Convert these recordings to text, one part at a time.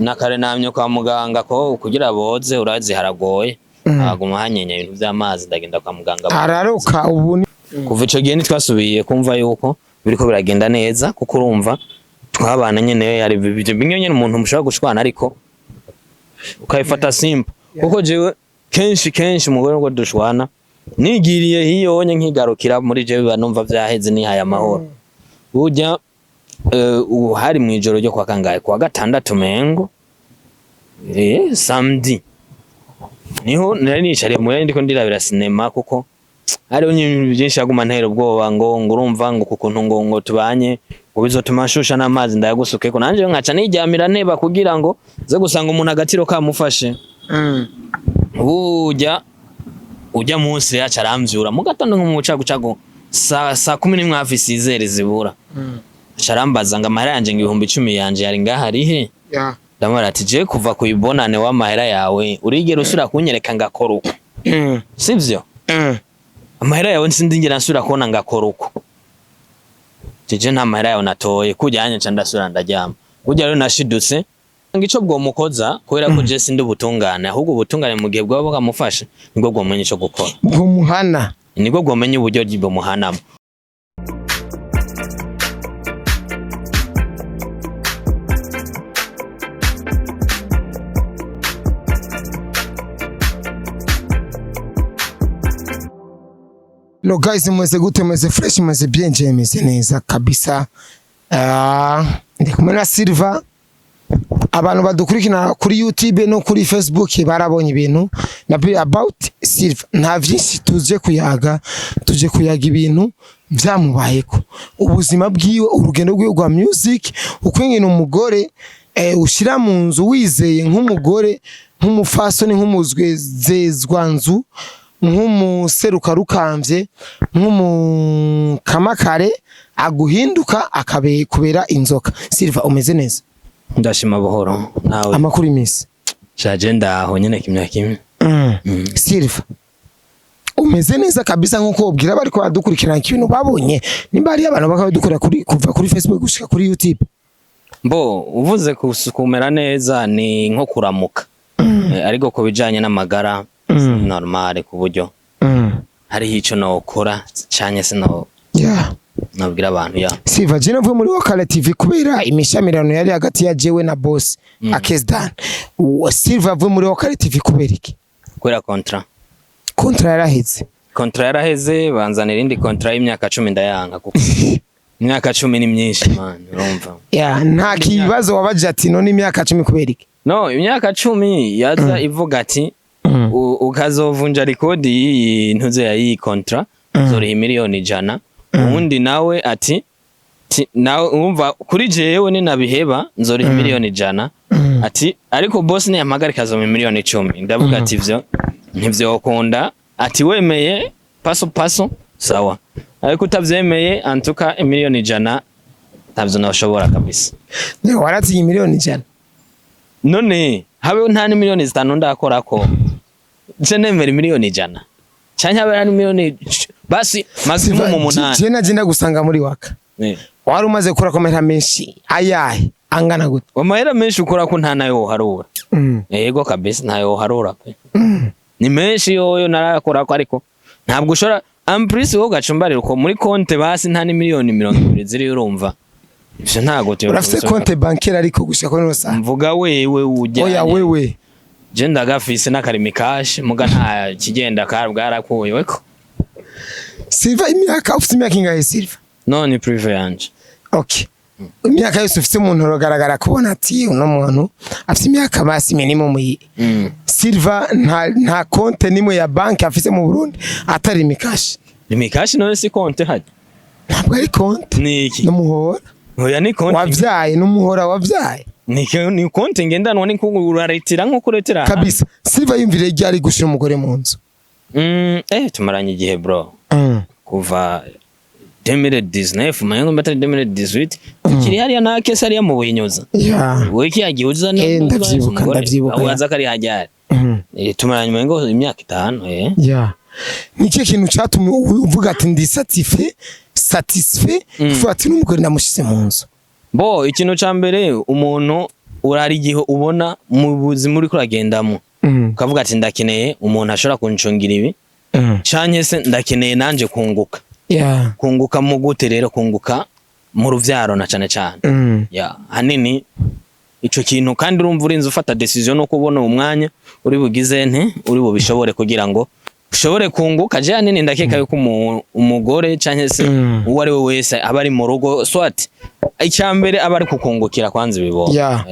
nakare namye kwa muganga ko kugira boze urazi haragoye aguma hanyenya ibintu by'amazi ndagenda kwa muganga araruka ubu kuva ico gihe twasubiye kumva yuko biriko biragenda neza kuko urumva twabana nyene yari bimwe nyene umuntu mushaka gushwana ariko ukayifata simple kuko jewe kenshi mugore ngo dushwana nigiriye hiyo onye nkigarukira muri jewe banumva vyaheze ni haya mahoro burya hari mwijoro ryo kwa kangaye kwa gatandatu mengo samedi niho nari nishariye mu ndiko ndirabira cinema kuko hariho ibintu byinshi yaguma ntera ubwoba ngo urumva ngo kukuntu ngo tubanye ngo bizotuma nshusha n'amazi ndayagusukeko nanje nkaca nijyamira neba kugira ngo ze gusanga umuntu agatiro kamufashe ujya munsi yaca aramvyura mu gatondo nk'umucagucago saa 11 hafi sizere zibura sharambaza ngo amahera yanje ngo 10,000 yanje yari ngaharihe ndamara ati je kuva kuyibonane w'amahera yawe urigera usura kunyereka ngakora uko sivyo amahera yawe nsindingira nsura kubona ngakora uko je nta mahera yawe natoye kujyanye nca ndasura ndaryama kujya rero nashidutse ngico bwo mukoza kubera ko je sindi ubutungane ahubwo ubutungane mu gihe bwabo bwamufashe nibwo bwomenye ico gukora bwo muhana nibwo bwomenye uburyo bwo muhanamo No guys, mwese gute, mwese fresh, mwese bien, mwese neza kabisa. Ndi kumwe na Silva. Abantu badukurikina kuri YouTube no kuri Facebook barabonye ibintu na about Silva. Nta vyinshi tuje kuyaga ibintu byamubayeko. Ubuzima bwiwe, urugendo rwiwe rwa music, ukwengena umugore ushira mu nzu wizeye nk'umugore, nk'umufasoni, nk'umuzwezwanzu, nk'umuseruka rukambye, nk'umukamakare aguhinduka akabe kubera inzoka. Silva, umeze neza? Ndashima buhoro nawe. Amakuru imisi shaje ndaho nyene kimwe Silva, umeze neza kabisa nkuko ubwira bariko badukurikirana ikintu babonye nimba ari abantu bakabidukora kuva kuri Facebook gushika kuri YouTube. Mbo uvuze kumera neza ni nko kuramuka ariko ko bijanye n'amagara normal ku buryo hari ico nokora cyanye se no nabwira abantu Silva, je navuye muri Wakala TV kubera imishamirano yari hagati ya jewe na boss Akezdan. Silva avuye muri Wakala TV kubera iki? Kubera kontra yaraheze banzanira indi kontra y'imyaka 10 ndayanga kuko imyaka 10 ni myinshi man urumva. Nta kibazo wabaje ati none imyaka 10 kubera iki? No, imyaka 10 yaza ivuga ati ukazovunja rekodi y'intuze ya iyi kontra zori miliyoni 100 ubundi nawe ati nawe umva kuri jewe ni nabiheba nzori miliyoni 100 ati ariko boss ni yamagarika zo miliyoni 10 ndavuga ati ivyo ntivyokunda ati wemeye paso sawa ariko utavyemeye antuka miliyoni 100 ntavyo nashobora kabisa. Ne warati miliyoni 100 none habe nta ni miliyoni 5 ndakora ko je nemera miliyoni 100 cyanya habe ni miliyoni basi maximum 8. Je nagenda gusanga muri Waka wari umaze gukora komera menshi ayahe angana gute? Amahera menshi ukora ko nta nayo harura yego kabisa ntayo harura pe ni menshi yoyo narakora ko ariko ntabwo ushora amprise wo gacumbarira uko muri konte basi nta ni miliyoni 20 ziri urumva ivyo ntago te urafite konte bancaire ariko gushaka ko nosa mvuga wewe ujya oya wewe je ndagafise n'akarimi cash muga nta kigenda bwarakuye weko. Silva, imyaka ufite imyaka ingahe Silva? No ni prive yanje. Okay. Imyaka yose ufite umuntu ugaragara kubona ati uno muntu afite imyaka basi minimum Silva nta konte nimwe ya banki afite mu Burundi atari mikashi. Ni mikashi none si konte haje. Ntabwo ari konte. Niki? N'umuhora. Oya ni konte. Wavyaye n'umuhora wavyaye. Ni konte ngendanwa ni kuguratira nko kuretera. Kabisa. Silva yumvire ryari gushira umugore mu nzu. Tumaranye igihe bro. Kuva 2019 mayengo mbata 2018 kiri hariya na kesi hariya mu Buhinyuza. Wiki yagiuza ndavyibuka awaza kari hajyari. Tumaranye mayengo imyaka 5 Niki kintu cyatumye uvuga ati ndi satisfait kuko ati n'umugore ndamushyize mu nzu? Bo ikintu ca mbere umuntu urari gihe ubona mu buzima uri kuragendamo ukavuga ati ndakeneye umuntu ashobora kuncungira ibi canke se ndakeneye nanje kunguka kunguka mu gute rero kunguka mu ruvyaro na cane cane hanini ico kintu kandi urumva urinze ufata decision no kubona umwanya uri bugize uri bubishobore kugira ngo ushobore kunguka je hanini ndakeka yuko umugore canke se uwo ari we wese abari mu rugo swat icyambere abari kukungukira kwanza bibona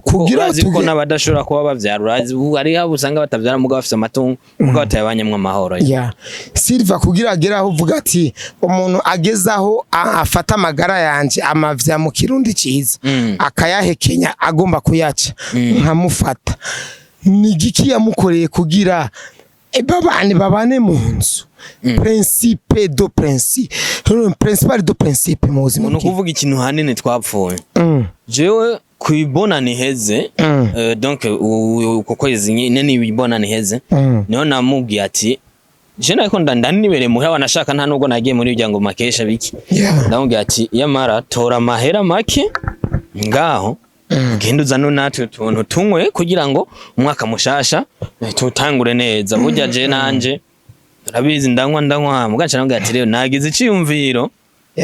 kugira ko nabadashobora kuba bavyarura ari habo usanga batavyara mugabo bafite amatungo mugabo batayabanyemwe amahoro Silva kugira agera aho uvuga ati umuntu agezaho afata amagara yanje amavya mu kirundi ciza akayahekenya agomba kuyaca nkamufata ni giki yamukoreye kugira babane mu nzu principe do principe mu buzima no kuvuga ikintu hanini twapfuye jewe kuibona ni heze donc kuko izinye nibibona ni heze niho namubwiye ati je nako ndanibere muhe wanashaka nta nubwo nagiye muri byango makesha biki ndamubwiye ati yamara tora mahera make ngaho genda uzana natwe tuntu tunywe kugira ngo umwaka mushasha tutangure neza burya je nanje rabizi ndanywa mugaca nabwo ati rero nagize iciyumviro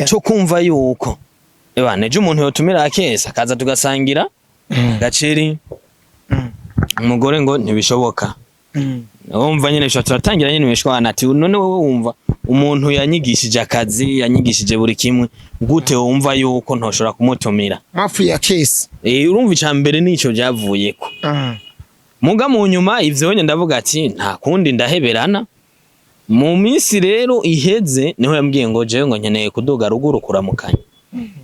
cyo kumva yuko neje umuntu yotumira akesa akaza tugasangira gaceri umugore ngo ntibishoboka wumva nyene cyo turatangira nyene mishwana ati none wowe wumva umuntu yanyigishije akazi yanyigishije buri kimwe gute wumva yuko ntoshobora kumutumira mafu ya case urumva icambere nico byavuyeko muga mu nyuma ivyo nyene ndavuga ati nta kundi ndaheberana mu minsi rero iheze niho yambwiye ngo je ngo nkeneye kuduga ruguru kuramukanya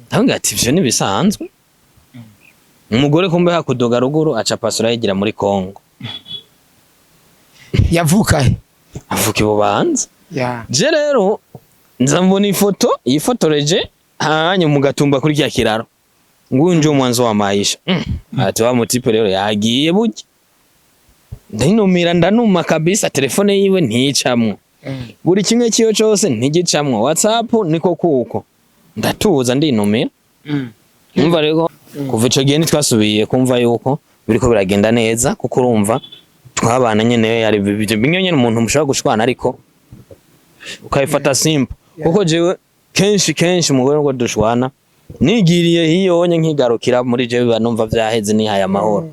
ndavuga ati ivyo ni bisanzwe umugore kumbe hakuduga ruguru aca pasura yigira muri Kongo yavuka avuka ibubanza je rero nzambona ifoto yifotoreje hanya mu gatumba kuri kya kiraro ngunje umwanzo wa maisha ati wa mutipe rero yagiye burya ndinumira ndanuma kabisa telefone yiwe nticamwe buri kimwe kiyo cyose ntigicamwe WhatsApp niko kuko ndatuza ndinumira umva rero kuva ico gihe twasubiye kumva yuko biriko biragenda neza kuko urumva twabana nyene yari bimwe nyene umuntu mushaka gushwana ariko ukayifata simple kuko jewe kenshi umugore ngo dushwana nigiriye hiyo onye nkigarukira muri jewe banumva vyaheze ni haya mahoro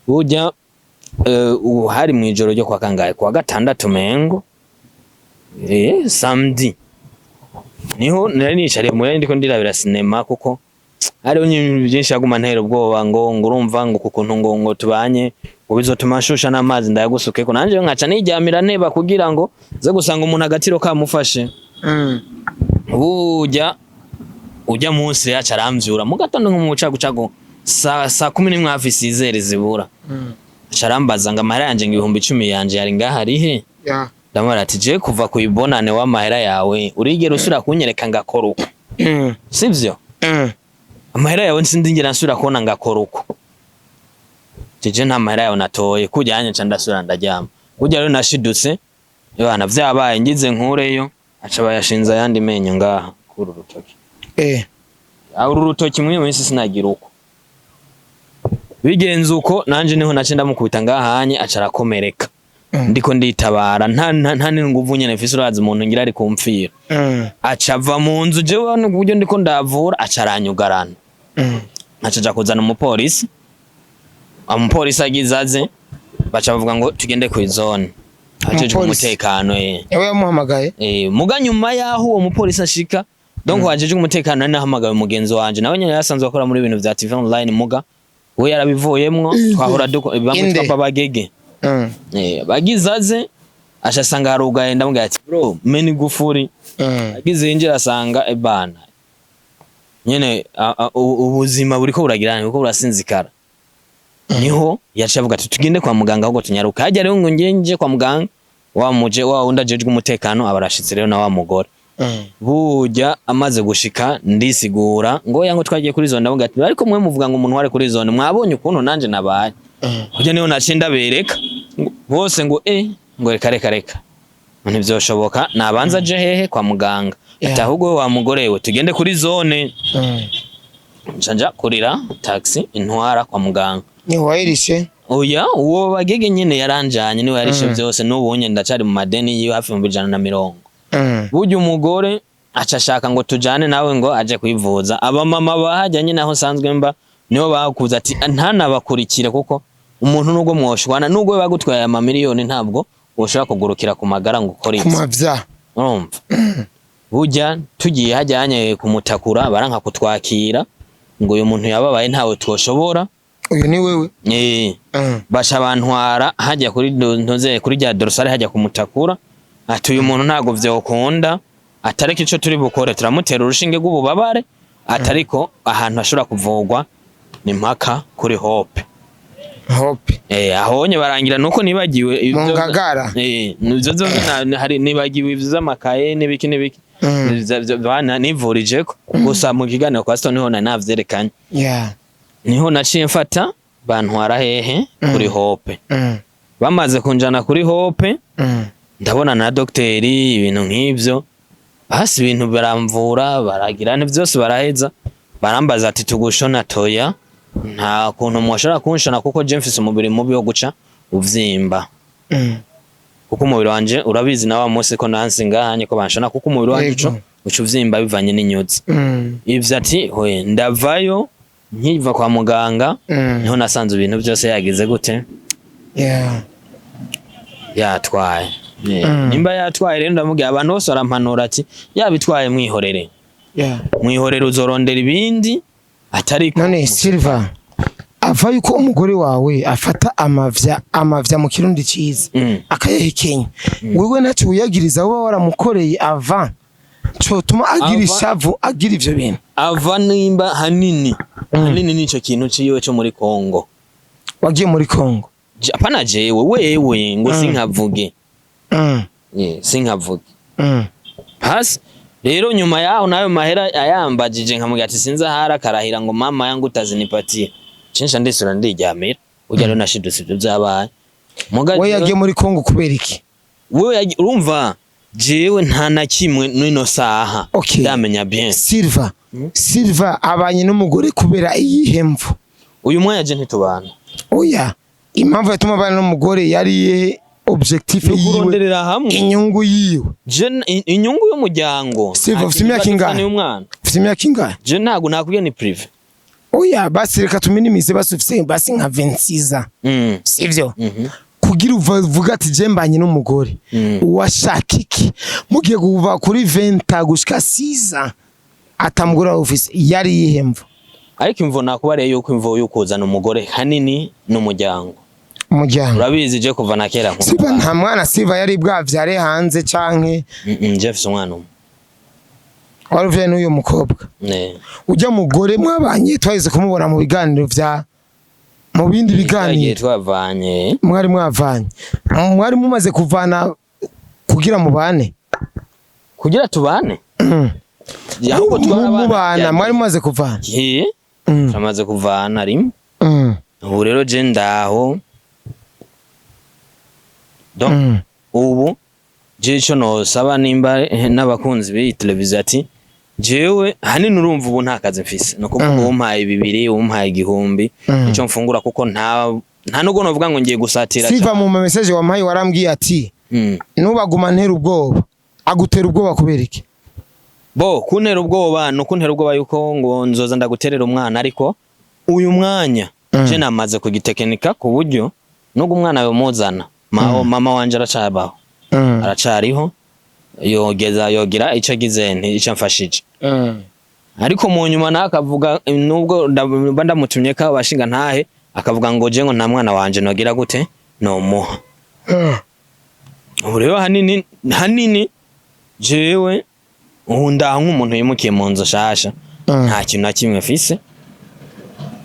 burya hari mu ijoro ryo kwa kangaye kwa gatandatu mengo samedi niho nari nicariye mu ndiko ndirabira cinema kuko hariho nyintu byinshi yaguma ntera ubwoba ngo urumva ngo kukuntu ngo tubanye ubizotuma shusha n'amazi ndayagusukeko nanje nkaca nijyamira neba kugira ngo ze gusanga umuntu agatiro kamufashe ujya munsi yaca aramvyura mu gatondo nko mu cagucago saa 11 afise izere zibura carambaza ngo amahera yanje ngo 10,000 yanje yari ngaharihe ndamara ati je kuva kuyibonane wa mahera yawe urigera usura kunyereka ngakora uko sivyo amahera yawe nsindingira nsura kubona ngakora uko je nta mahera yawe natoye kujyanye ca ndasura ndaryama kujya rero nashidutse bana vyabaye ngize nkureyo aca bayashinza yandi menyo ngaha kuri rutoki uru rutoki mwe wese sinagira uko bigenze uko nanje niho nace ndamukubita ngahanye aca arakomereka ndiko nditabara nta n'inguvu nyene mfise urazi umuntu ngira ari kumfira aca ava mu nzu jewe n'uburyo ndiko ndavura aca aranyugarana aca ja kuzana umupolisi agizaze baca bavuga ngo tugende ku zone ajeje umutekano yewe yamuhamagaye muga nyuma yaho uwo mupolisi ashika donc wajeje umutekano nahamagaye umugenzi wanje nawe nyene yasanzwe akora muri ibintu vya TV online muga we yarabivuyemwo twahora bamwe twapa bagege bagizaze ashasanga harugaye ndamubwira ati bro meni gufuri agize injira asanga ebana nyene ubuzima buriko buragirana buriko burasinzikara niho yacha avuga ati tugende kwa muganga ahubwo tunyaruka hajya rero ngo ngenje kwa muganga wa unda jejwe umutekano abarashitse rero na wa mugore burya amaze gushika ndisigura ngo yango twagiye kuri zone ndavuga ati ariko mwe muvuga ngo umuntu wari kuri zone mwabonye ukuntu nanje nabaye burya niho nacinda bereka bose ngo ngo reka none byoshoboka nabanza je hehe kwa muganga ati ahubwo wa mugore we tugende kuri zone nja kurira taxi intwara kwa muganga. Ni wayirishe? Oya uwo bagege nyene yaranjanye ni warishe byose n'ubunye ndacari mu madeni yiwe hafi mu 150. Burya umugore acashaka ngo tujane nawe ngo aje kwivuza. Aba mama bahajyanye naho sanzwe mba niho bakuza ati ntanabakurikire kuko umuntu nubwo mwoshwana nubwo bagutwaye ama miliyoni ntabwo ushaka kugurukira ku magara ngo ukore iki. Kumavya. Urumva? Burya tugiye hajyanye kumutakura baranka kutwakira ngo uyu muntu yababaye ntawe twoshobora. Uyu ni wewe? Basha bantwara hajya kuri ntoze kuri rya dorsale hajya kumutakura ati uyu muntu ntago vyokunda atariko ico turi bukore turamutera urushinge rw'ububabare atariko ahantu ashobora kuvugwa ni mpaka kuri Hope. Ahonye barangira nuko nibagiwe ivyo Ngagara. Nizo hari nibagiwe ivyo z'amakaye n'ibiki bana nivurijeko gusa mu kiganiro kwa Stone niho navyerekanye. Niho naciye mfata bantwara hehe kuri Hope. Bamaze kunjana kuri Hope ndabona na docteri ibintu nk'ivyo hasi ibintu baramvura baragira byose baraheza barambaza ati tugushona toya nta kuntu mwoshara kunshona kuko je mfise umubiri mubi wo guca uvyimba. Kuko umubiri wanje urabizi na wa munsi ko nansi ngahanye ko banshona kuko umubiri wanje uca uvyimba bivanye n'inyuzi. Ivyo ati hoye ndavayo nkiva kwa muganga niho nasanze ibintu byose yagize gute yatwaye. Nimba yatwaye rero ndamubwira abantu bose barampanura ati yabitwaye mwihorere. Mwihorere uzorondera ibindi atari none Silva ava yuko umugore wawe afata amavya mu kirundi ciza akayehekenya wewe nacu uyagiriza wowe waramukoreye ava cyo tuma agira ishavu agira ivyo bintu ava nimba hanini nico kintu ciwe cyo muri Kongo. Wagiye muri Kongo? Apana jewe wewe ngo sinkavuge. Sinkavuge. Hasi rero nyuma yaho nayo mahera ayambajije nkamubwira ati sinza hara karahira ngo mama yangu utazinipatia. Cinsha ndisura ndiryamira. Ujya rero nashidutse ibyo byabaye. We yagiye muri Kongo kubera iki? Wewe urumva jewe nta na kimwe n'ino saha ndamenya bien. Silva abanye n'umugore kubera iyihe mvu? Uyu mwanya je ntitubana. Oya impamvu yatuma abana n'umugore yari objectif yiwe hamwe inyungu yiwe inyungu y'umuryango. Silva ufite imyaka ingahe? Ufite imyaka ingahe? Je ntago nakubwiye ni privé. Oya basi reka tuminimize basufise basi nka 26 sivyo kugira uvuga ati je mbanye n'umugore washaka iki mugiye kuva kuri 20 gushika 6 atamugura office yari yihemvo. Ariko imvo nakubare yuko imvo yukuzana umugore hanini n'umuryango. Urabizi je kuva na kera Silva nta mwana Silva yari bwavyare hanze canke Jeff umwana umwe. Waruvuye n'uyu mukobwa? Ujya mugore mwabanye twahise kumubona mu biganiro vya mu bindi biganiro twavanye. Mwari mwavanye. Mwari mumaze kuvana kugira mubane? Kugira tubane? Ahubwo twarabana mwari mumaze kuvana? Turamaze kuvana rimwe. Ubu rero je ndaho donc ubu je ico no saba nimba n'abakunzi b'i televiziyo ati jewe hanini urumva ubu nta kazi mfise no kuvuga umpaye 200 umpaye 1000 ico mfungura kuko nta nubwo novuga ngo ngiye gusatira. Silva mu message wampaye warambwiye ati nubaguma ntera ubwoba agutera ubwoba kubera iki? Bo kuntera ubwoba no kuntera ubwoba yuko ngo nzoza ndaguterera umwana ariko uyu mwanya je namaze kugitekenika ku buryo nubwo umwana we muzana mama wanje aracabaho aracariho yogira ico gize ico mfashije ariko mu nyuma nakavuga nubwo ndamutumye ka bashinga ntahe akavuga ngo je ngo nta mwana wanje nogira gute no muha. Ubu rero hanini jewe ndaha nk'umuntu yimukiye mu nzu shasha nta kintu na kimwe mfise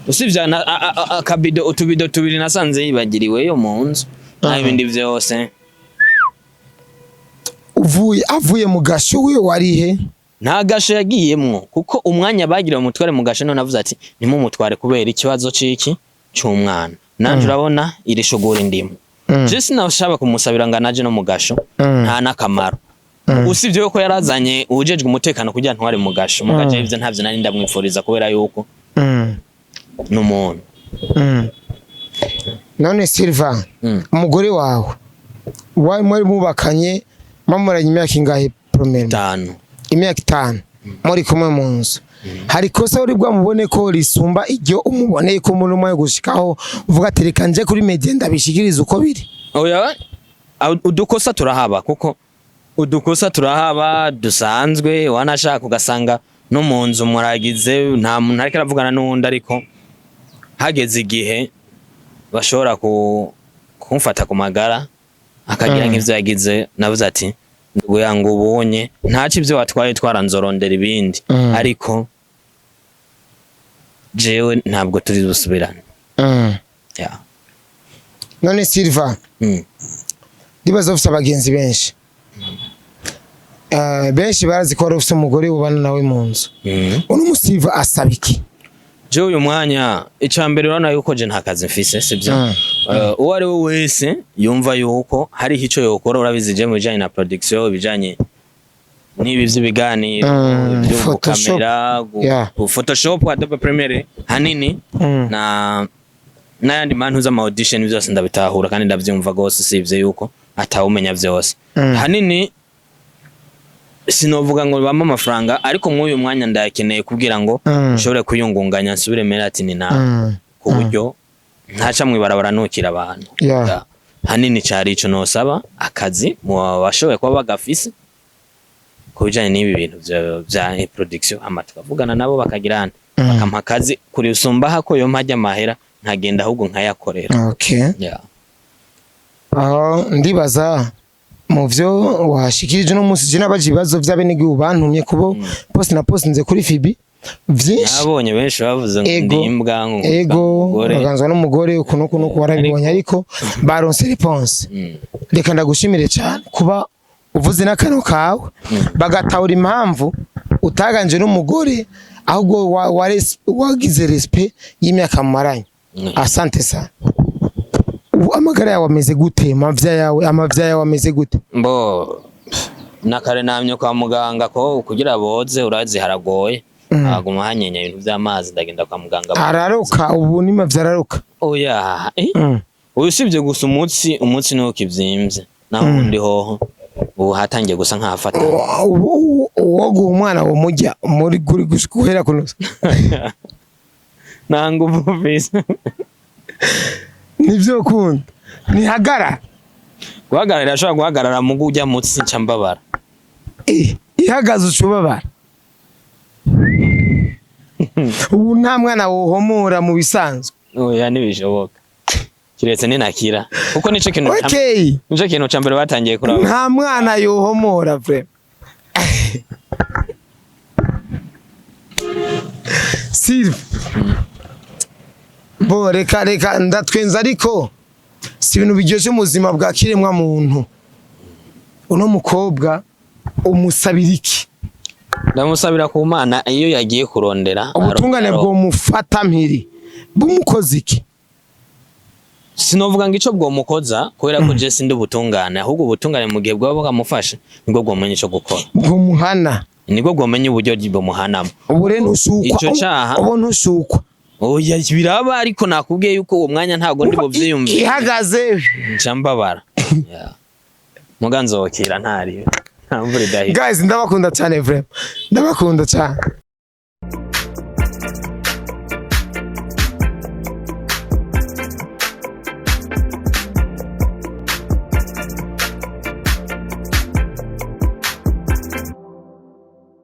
usivye akabido utubido tubiri nasanze yibagiriwe yo mu nzu n'ibindi vyose. Avuye mu gasho we warihe? Nta gasho yagiyemwo kuko umwanya bagira mu mutware mu gasho none navuze ati nimo mutware kubera ikibazo ciki cy'umwana nanje urabona iri shugura indimo je sinashaba kumusabira ngo naje no mu gasho nta nakamaro usivye yuko yarazanye ubujejwe umutekano kujya ntware mu gasho mugaje ivyo ntavyo nari ndamwifuriza kubera yuko n'umuntu. None Silva umugore wawe mwari mubakanye mamuranye imyaka ingahe promere? 5. Imyaka 5 muri kumwe mu nzu. Hari kosa uri bwamubone ko risumba iryo umuboneye ko umuntu umwe gushikaho uvuga ati reka nje kuri media ndabishikiriza uko biri? Oya, udukosa turahaba kuko udukosa turahaba dusanzwe, wanashaka ugasanga no mu nzu muragize nta muntu ariko aravugana n'undi, ariko hageze igihe bashobora kumfata ku magara akagira nk'ivyo yagize, navuze ati nguya ngo ubonye ntaci ivyo watwaye twaranzorondera ibindi, ariko jewe ntabwo turi busubirane. Yeah. None Silva, ndibaza ufite abagenzi benshi, benshi barazi ko ufite umugore ubana nawe mu nzu. Uno musiva asaba iki? Je uyu mwanya icambere urana yuko je nta kazi mfise, sibyo? Uwo ari we wese yumva yuko hari ico yokora, urabizi je mu bijanye na production, bijanye nibi vy'ibiganiro, byo kamera, Photoshop, Adobe Premiere hanini na n'ayandi mantu z'ama audition byose ndabitahura kandi ndavyumva gose, sivye yuko atawumenya vyose. Hanini sinovuga ngo bampa amafaranga, ariko nk'uyu mwanya ndakeneye kugira ngo nshobore kuyungunganya nsubire merati ni na ku buryo ntaca mwibarabara nukira abantu. Hanini cyari ico nosaba akazi mu bashoboye kuba bagafise kubijanye n'ibi bintu bya production, amatwavugana nabo bakagirana bakampa akazi kuri usumba hako yo mpajya mahera nkagenda ahubwo nkayakorera. Okay. Ndibaza mu vyo washikirije no musi je nabaje ibibazo by'abenegihugu bantumye kubo post na post nze kuri Fibi vyinshi, nabonye benshi bavuze ngo ndimbwa ngo ego baganzwa n'umugore ukuntu warabibonye, ariko baronse response. Reka ndagushimire cyane kuba uvuze n'akano kawe bagatawura impamvu utaganje n'umugore, ahubwo wagize respect y'imyaka maranye. Asante sana. Amagara yawe ameze gute? Amavya yawe ameze gute? Mbo nakare namye kwa muganga ko kugira boze urazi haragoye, aguma hanyenya ibintu by'amazi ndagenda kwa muganga. Araruka ubu nima vyararuka? Oya, usibye gusa umutsi no kivyimbye naho ndi hoho ubu hatangiye gusa nk'afata. Wogu umwana wo mujya muri guri guhera kunoza nangu buvise nivyo kunda nihagara guhagarara ashobora guhagarara mu gujya mutsi nca mbabara. Ihagaze ucubabara ubu nta mwana wohomora mu bisanzwe. Oya nibishoboka kiretse ninakira kuko nico kintu nico kintu cambere batangiye kuraba nta mwana yohomora vrema. Silva bo reka ndatwenza, ariko si ibintu biryoshye mu buzima bwa kiremwa muntu. Uno mukobwa umusabira iki? Ndamusabira ku Mana iyo yagiye kurondera ubutungane bwo mufata mpiri bumukoze iki? Sinovuga ngo ico bwo mukoza kubera ko je sindi ubutungane, ahubwo ubutungane mu gihe bwaba bwamufasha nibwo bwomenye ico gukora, bwo muhana nibwo bwomenye uburyo bwo muhanamo. Ubu rero ntushukwa ico caha ubu ntushukwa. Oya biraba, ariko nakubwiye yuko uwo mwanya ntago ndi buvyiyumvira. Ihagaze ncambabara muganzo wakira ntari ntamvure dahi. Guys ndabakunda cyane vrema, ndabakunda cyane.